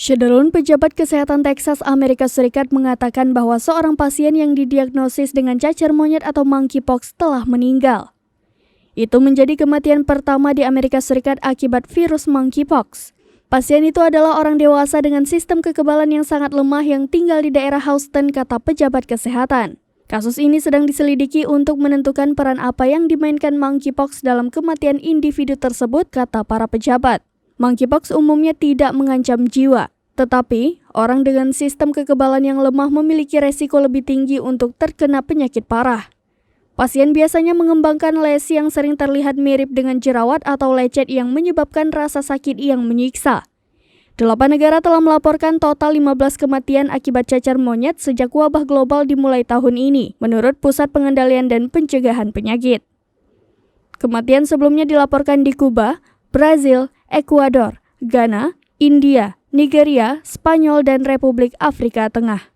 Syederun, pejabat kesehatan Texas, Amerika Serikat mengatakan bahwa seorang pasien yang didiagnosis dengan cacar monyet atau monkeypox telah meninggal. Itu menjadi kematian pertama di Amerika Serikat akibat virus monkeypox. Pasien itu adalah orang dewasa dengan sistem kekebalan yang sangat lemah yang tinggal di daerah Houston, kata pejabat kesehatan. Kasus ini sedang diselidiki untuk menentukan peran apa yang dimainkan monkeypox dalam kematian individu tersebut, kata para pejabat. Monkeypox umumnya tidak mengancam jiwa, tetapi orang dengan sistem kekebalan yang lemah memiliki resiko lebih tinggi untuk terkena penyakit parah. Pasien biasanya mengembangkan lesi yang sering terlihat mirip dengan jerawat atau lecet yang menyebabkan rasa sakit yang menyiksa. 8 negara telah melaporkan total 15 kematian akibat cacar monyet sejak wabah global dimulai tahun ini, menurut Pusat Pengendalian dan Pencegahan Penyakit. Kematian sebelumnya dilaporkan di Kuba, Brazil, Ekuador, Ghana, India, Nigeria, Spanyol, dan Republik Afrika Tengah.